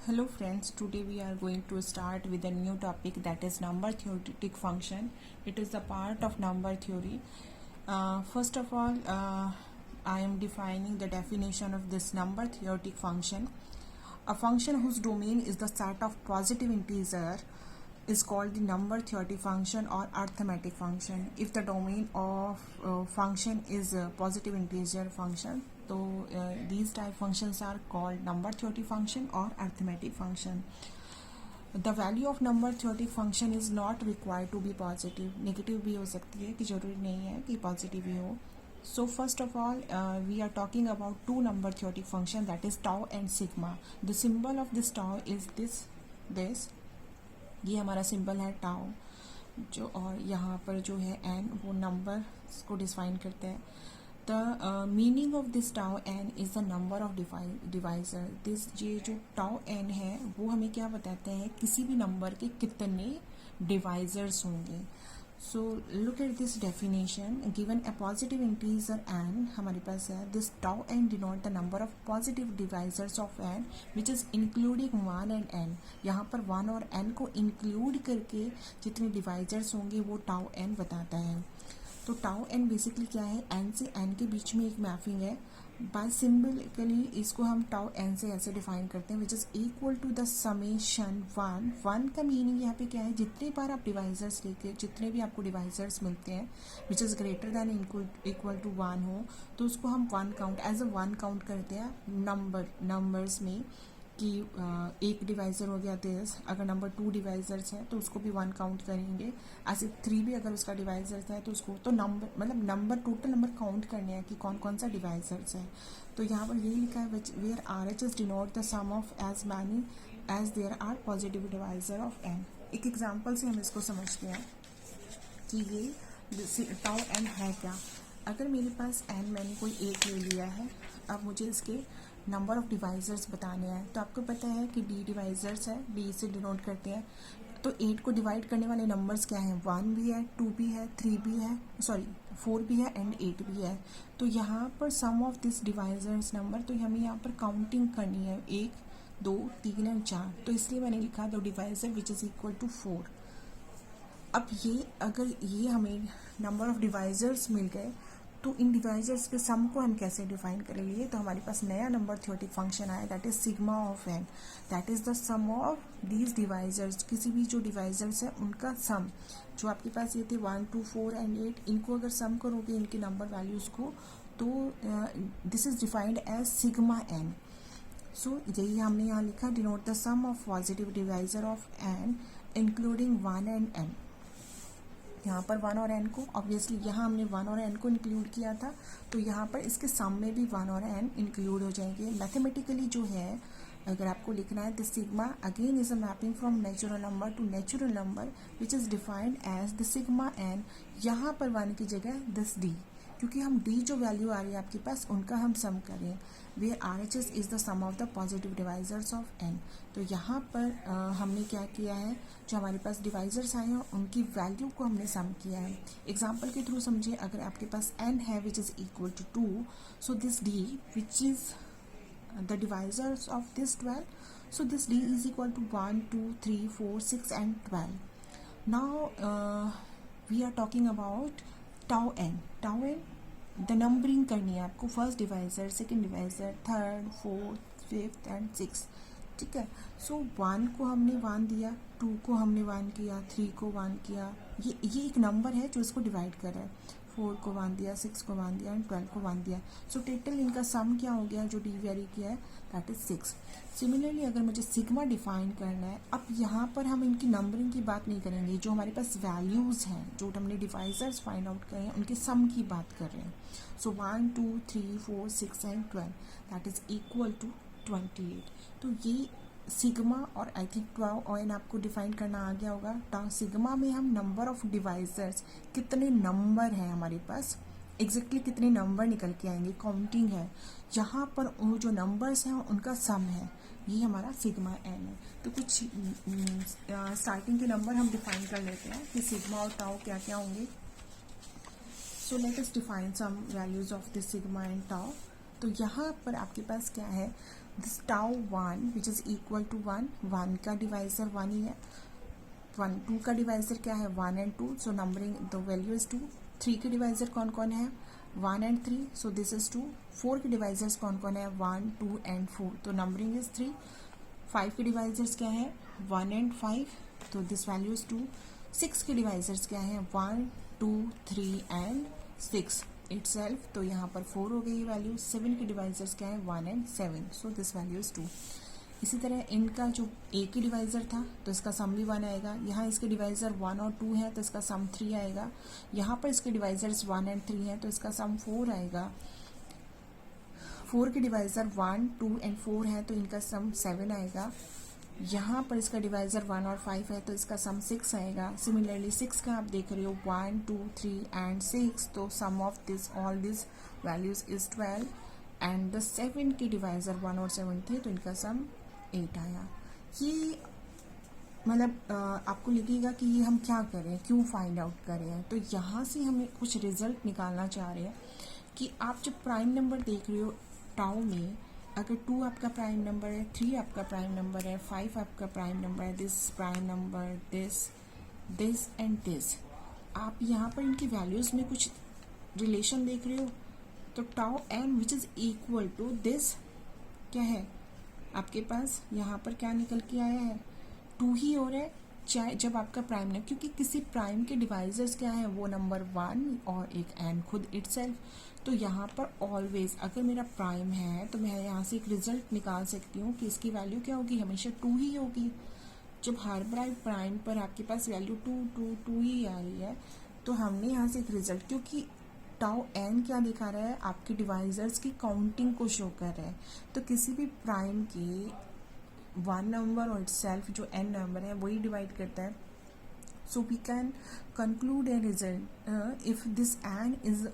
Hello friends, today we are going to start with a new topic, that is number theoretic function. It is a part of number theory. First of all, I am defining the definition of this number theoretic function. A function whose domain is the set of positive integer is called the number theoretic function or arithmetic function. If the domain of function is a positive integer function, so these type functions are called number theoretic function or arithmetic function. The value of number theoretic function is not required to be positive. Negative भी हो सकती है, कि जरूरी नहीं है कि positive ही हो. So first of all, we are talking about two number theoretic function, that is tau and sigma. The symbol of this tau is this. ये हमारा सिंबल है टाउ जो, और यहाँ पर जो है एन, वो नंबर को डिफाइन करते हैं. The meaning of this tau n is the number of divisor. This ये जो टाउ एन है वो हमें क्या बताते हैं, किसी भी नंबर के कितने डिवाइजर्स होंगे. So look at this definition. Given a positive integer n हमारे पास है, this tau n denote the number of positive divisors of n which is including one and n. यहाँ पर वन और एन को इंक्लूड करके जितने डिवाइजर्स होंगे वो टाउ एन बताता है. तो टाउ एन बेसिकली क्या है, एन से एन के बीच में एक मैपिंग है. बाय सिम्बलिकली इसको हम टाउ एन से ऐसे डिफाइन करते हैं, which is equal to the summation one. One का मीनिंग यहाँ पे क्या है, जितने बार आप डिवाइजर्स लेके, जितने भी आपको डिवाइजर्स मिलते हैं which is greater than equal to one हो, तो उसको हम one count as a one count करते हैं नंबर्स में, कि एक डिवाइज़र हो गया दिस. अगर नंबर टू डिवाइजर्स है तो उसको भी वन काउंट करेंगे. ऐसे थ्री भी अगर उसका डिवाइजर्स है तो उसको, तो नंबर मतलब नंबर टोटल नंबर काउंट करने हैं कि कौन कौन सा डिवाइजर्स है. तो यहाँ पर यही लिखा है, where R H is denote the sum of as many as there are positive divisor of n. एक एग्जाम्पल से हम इसको समझते हैं कि ये टाउ एन है क्या. अगर मेरे पास एन, मैंने कोई एक ले लिया है, अब मुझे इसके नंबर ऑफ डिवाइजर्स बताने हैं. तो आपको पता है कि डी डिवाइजर्स है, डी से डिनोट करते हैं. तो 8 को डिवाइड करने वाले नंबर्स क्या हैं, 1 भी है, 2 भी है, 3 भी है, 4 भी है एंड 8 भी है. तो यहाँ पर सम ऑफ दिस डिवाइजर्स नंबर, तो हमें यहाँ पर काउंटिंग करनी है, 1 2 3 एंड 4. तो इसलिए मैंने लिखा the divisor which is equal to 4. अब ये अगर ये हमें नंबर ऑफ डिवाइजर्स मिल गए, तो इन डिवाइजर्स के सम को हम कैसे डिफाइन करेंगे. तो हमारे पास नया नंबर थ्योरेटिक फंक्शन आया, that is sigma of n. That is the sum of these divisors. किसी भी जो डिवाइजर्स है उनका सम, जो आपके पास ये थे 1 2 4 एंड 8, इनको अगर सम करोगे इनके नंबर वैल्यूज को, तो this is defined as sigma n. So यही हमने यहाँ लिखा, denote the sum of positive divisor of n including 1 and n. यहाँ पर 1 और n को, ऑब्वियसली यहाँ हमने 1 और n को इंक्लूड किया था, तो यहाँ पर इसके सम में भी 1 और n इंक्लूड हो जाएंगे. मैथमेटिकली जो है, अगर आपको लिखना है, this sigma again is a mapping from natural number to natural number which is defined as the sigma n. यहाँ पर 1 की जगह दिस डी, क्योंकि हम डी जो वैल्यू आ रही है आपके पास उनका हम सम करें. Where R H S is the sum of the positive divisors of n. तो यहाँ पर हमने क्या किया है, जो हमारे पास डिवाइजर्स आए हैं उनकी वैल्यू को हमने सम किया है. एग्जाम्पल के थ्रू समझिए, अगर आपके पास एन है which is equal to 2, so this D which is the divisors of this 12, so this d is equal to 1 2 3 4 6 and 12. Now we are talking about tau n. tau n the numbering करनी है आपको, first divisor, second divisor, third, fourth, fifth and six. ठीक है. सो 1 को हमने 1 दिया, 2 को हमने 1 किया, 3 को 1 किया. ये एक नंबर है जो इसको डिवाइड कर रहा है. 4 को 1 दिया, 6 को 1 दिया एंड 12 को 1 दिया. सो टोटल इनका सम क्या हो गया, जो डी वेरी किया है, दैट इज 6. सिमिलरली अगर मुझे सिग्मा डिफाइन करना है, अब यहाँ पर हम इनकी नंबरिंग की बात नहीं करेंगे, जो हमारे पास वैल्यूज़ हैं, जो हमने डिवाइजर्स फाइंड आउट करे हैं, उनके सम की बात कर रहे हैं. So 1 2 3 4 6 and 12 that is equal to 28. तो ये सिग्मा और आई थिंक 12 और एन आपको डिफाइन करना आ गया होगा. सिग्मा में हम नंबर ऑफ डिवाइजर्स, कितने नंबर हैं हमारे पास, एग्जैक्टली कितने नंबर निकल के आएंगे, काउंटिंग है. यहाँ पर वो जो नंबर्स हैं उनका सम है, ये हमारा सिग्मा एन है. तो कुछ स्टार्टिंग के नंबर हम डिफाइन कर लेते हैं कि सिग्मा और टाउ क्या क्या होंगे. So let us define some values of this sigma and tau. तो यहाँ पर आपके पास क्या है, this tau 1 which is equal to 1, 1 का डिवाइजर 1 ही है, 1 2 का डिवाइजर क्या है 1 and 2, so numbering the value is 2। 3 के डिवाइजर कौन कौन है 1 एंड 3, सो दिस इज 2। 4 के डिवाइजर्स कौन कौन है 1 2 एंड 4, तो नंबरिंग इज 3। 5 के डिवाइजर्स क्या है 1 एंड 5, तो दिस वैल्यू इज 2। 6 के डिवाइजर्स क्या है 1 2 3 एंड 6 इटसेल्फ, तो यहाँ पर 4 हो गई वैल्यू। 7 के डिवाइजर्स क्या है 1 and 7, so this value is 2। इसी तरह इनका जो ए की डिवाइजर था तो इसका सम भी 1 आएगा, यहाँ इसके डिवाइजर 1 और 2 है तो इसका सम 3 आएगा, यहाँ पर इसके डिवाइजर्स 1 एंड 3 हैं तो इसका सम 4 आएगा। 4 के डिवाइजर 1 2 एंड 4 है तो इनका सम 7 आएगा, यहाँ पर इसका डिवाइजर 1 और 5 है तो इसका सम 6 आएगा। सिमिलरली 6 का आप देख रहे हो 1 2 3 एंड 6, तो sum of this all this values is 12। And the 7 के डिवाइजर 1 और 7 थे तो इनका सम 8 आया। ये मतलब आपको लगेगा कि ये हम क्या करें, क्यों फाइंड आउट करें, तो यहाँ से हमें कुछ रिजल्ट निकालना चाह रहे हैं कि आप जब प्राइम नंबर देख रहे हो टाउ में, अगर 2 आपका प्राइम नंबर है, 3 आपका प्राइम नंबर है, 5 आपका प्राइम नंबर है, this prime number, this and this, आप यहाँ पर इनकी वैल्यूज में कुछ रिलेशन देख रहे हो, तो tau n which is equal to this क्या है आपके पास, यहाँ पर क्या निकल के आया है 2 ही हो रहा है, चाहे जब आपका प्राइम नंबर, क्योंकि किसी प्राइम के डिवाइजर्स क्या है वो नंबर 1 और एक एन खुद इटसेल्फ, तो यहाँ पर ऑलवेज अगर मेरा प्राइम है तो मैं यहाँ से एक रिजल्ट निकाल सकती हूँ कि इसकी वैल्यू क्या होगी, हमेशा 2 ही होगी। जब हर बार प्राइम पर आपके पास वैल्यू 2 2 2 ही आ रही है, तो हमने यहाँ से एक रिजल्ट, क्योंकि टाउ एन क्या दिखा रहा है आपके डिवाइजर्स की काउंटिंग को शो कर रहा है, तो किसी भी प्राइम के 1 नंबर और इटसेल्फ जो n नंबर है वही डिवाइड करता है। So we can conclude a result if this n is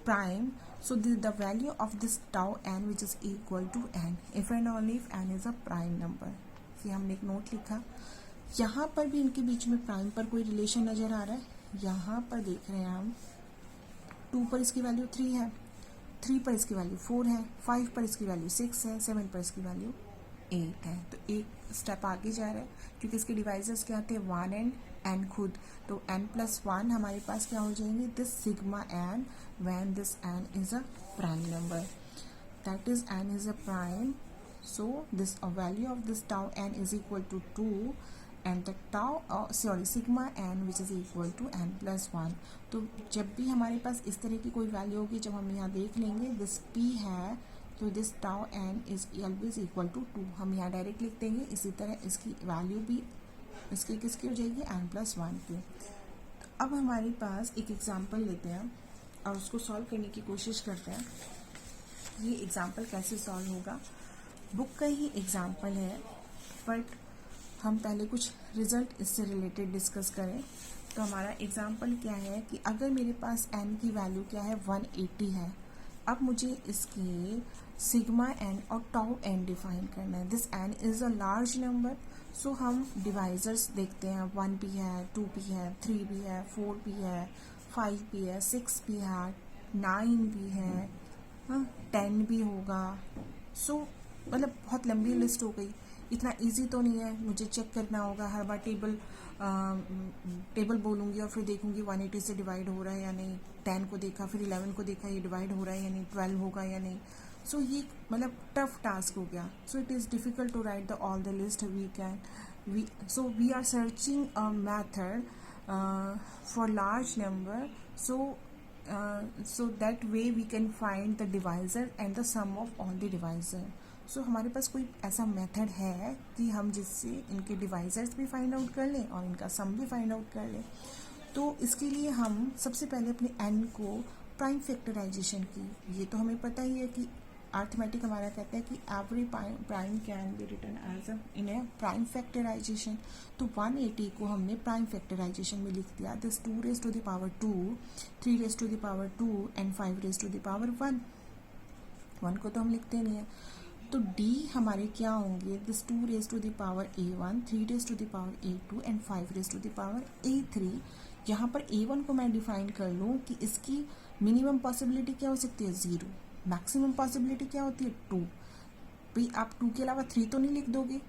prime, so the value of this tau n which is equal to n if and only if n is a prime number। ये हमने एक note लिखा। यहाँ पर भी इनके बीच में prime पर कोई रिलेशन नजर आ रहा है, यहाँ पर देख रहे हैं हम 2 पर इसकी वैल्यू 3 है, 3 पर इसकी वैल्यू 4 है, 5 पर इसकी वैल्यू 6 है, 7 पर इसकी वैल्यू 8 है, तो एक स्टेप आगे जा रहा है क्योंकि इसके डिवाइजर्स क्या थे 1 एंड n खुद, तो n+1 हमारे पास क्या हो जाएंगे this sigma n when this n is a prime number, that is n is a prime, so this value of this tau n is equal to 2 and the sigma n which is equal to n+1। तो जब भी हमारे पास इस तरह की कोई value होगी, जब हम यहाँ देख लेंगे दिस p है तो this tau n is always equal to 2, हम यहाँ डायरेक्ट लिख देंगे। इसी तरह इसकी वैल्यू भी इसकी किसकी हो जाएगी n+1 की। तो अब हमारे पास एक एग्जांपल लेते हैं और उसको सॉल्व करने की कोशिश करते हैं। ये एग्जांपल कैसे सॉल्व होगा, बुक का ही एग्जांपल है, बट हम पहले कुछ रिजल्ट इससे रिलेटेड डिस्कस करें। तो हमारा एग्जांपल क्या है कि अगर मेरे पास n की वैल्यू क्या है 180 है, अब मुझे इसके सिग्मा n और टाउ n डिफाइन करना है। This n is a large number, so हम डिवाइजर्स देखते हैं, 1 भी है, 2 भी है, 3 भी है, 4 भी है, 5 भी है, 6 भी है, 9 भी है, 10 भी होगा। सो मतलब बहुत लंबी लिस्ट हो गई, इतना इजी तो नहीं है, मुझे चेक करना होगा हर बार टेबल बोलूँगी और फिर देखूँगी 180 से डिवाइड हो रहा है या नहीं, 10 को देखा, फिर 11 को देखा ये डिवाइड हो रहा है या नहीं, 12 होगा या नहीं। सो ये मतलब टफ टास्क हो गया। So it is difficult to write the all the list we are searching a method for large number, so that way we can find the divisor and the sum of all the divisor। सो हमारे पास कोई ऐसा method है कि हम जिससे इनके divisors भी find out कर लें और इनका सम भी फाइंड आउट कर लें। तो इसके लिए हम सबसे पहले अपने n को प्राइम फैक्टराइजेशन की, ये तो हमें पता ही है कि अर्थमेटिक हमारा कहता है कि every prime can be written as in a prime factorization. तो 180 को हमने प्राइम फैक्टराइजेशन में लिख दिया, this 2 raised to the power 2, 3 raised to the power 2 and 5 raised to the power 1। 1 को तो हम लिखते नहीं है, तो d हमारे क्या होंगे, this 2 raised to the power a1, 3 raised to the power a2 and 5 raised to the power a3। यहाँ पर a1 को मैं डिफाइन कर लूँ कि इसकी मिनिमम पॉसिबिलिटी क्या हो सकती है 0, मैक्सिमम पॉसिबिलिटी क्या होती है 2, भाई आप 2 के अलावा 3 तो नहीं लिख दोगे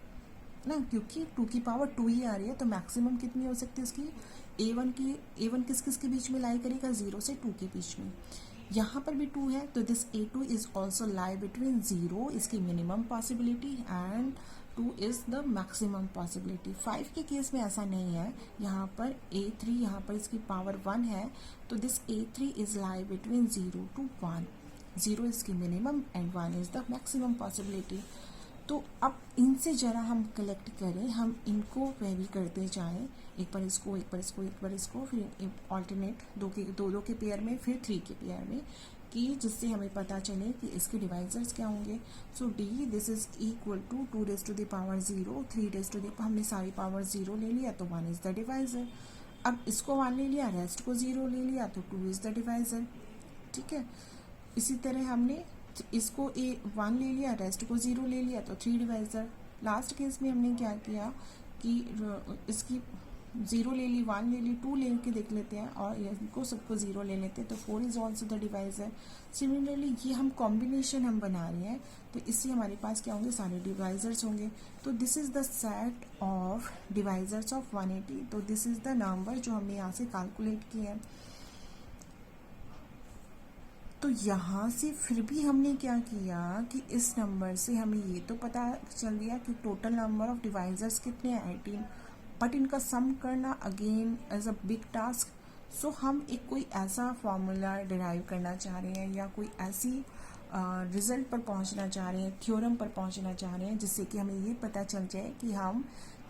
ना, क्योंकि 2 की पावर 2 ही आ रही है, तो मैक्सिमम कितनी हो सकती है इसकी, ए वन किस किस के बीच में लाई करेगा, 0 से 2 के बीच में। यहाँ पर भी 2 है, तो this A2 is also lie between 0, इसकी minimum possibility, and 2 is the maximum possibility. 5 के केस में ऐसा नहीं है, यहाँ पर A3, यहाँ पर इसकी पावर 1 है, तो this A3 is lie between 0 to 1, 0 इसकी minimum and 1 is the maximum possibility. तो अब इनसे जरा हम कलेक्ट करें, हम इनको वेरी करते जाएं, एक बार इसको, एक बार इसको, एक बार इसको, फिर ऑल्टरनेट दो के पेयर में, फिर 3 के पेयर में, कि जिससे हमें पता चले कि इसके डिवाइजर्स क्या होंगे। So d this is equal to 2 raise to the power 0, 3 raise to the, हमने सारी पावर 0 ले लिया तो 1 इज द डिवाइजर। अब इसको 1 ले लिया, रेस्ट को 0 ले लिया तो 2 इज द डिवाइजर। ठीक है, इसी तरह हमने इसको 1 ले लिया, रेस्ट को 0 ले लिया तो 3 डिवाइजर। लास्ट केस में हमने क्या किया कि इसकी 0 ले ली, 1 ले ली, 2 ले के देख लेते हैं, और इनको सबको 0 ले लेते हैं, तो 4 is also the divisor. Similarly ये हम कॉम्बिनेशन हम बना रहे हैं, तो इससे हमारे पास क्या होंगे, सारे डिवाइजर्स होंगे। तो this is the set of divisors of 180, तो दिस इज द नंबर जो हमने यहाँ से कैलकुलेट किए हैं। तो यहाँ से फिर भी हमने क्या किया कि इस नंबर से हमें ये तो पता चल गया कि टोटल नंबर ऑफ डिवाइजर्स कितने हैं, 18, बट इनका सम करना again as a big task. So हम एक कोई ऐसा फॉर्मूला डिराइव करना चाह रहे हैं, या कोई ऐसी रिजल्ट पर पहुंचना चाह रहे हैं, थ्योरम पर पहुंचना चाह रहे हैं, जिससे कि हमें ये पता चल जाए कि हम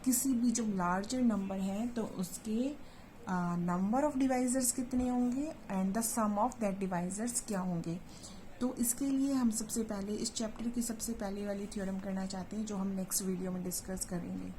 किसी भी जो लार्जर नंबर है तो उसके नंबर ऑफ डिवाइजर्स कितने होंगे and the sum of that divisors क्या होंगे। तो इसके लिए हम सबसे पहले इस चैप्टर की सबसे पहले वाली थ्योरम करना चाहते हैं, जो हम नेक्स्ट वीडियो में डिस्कस करेंगे।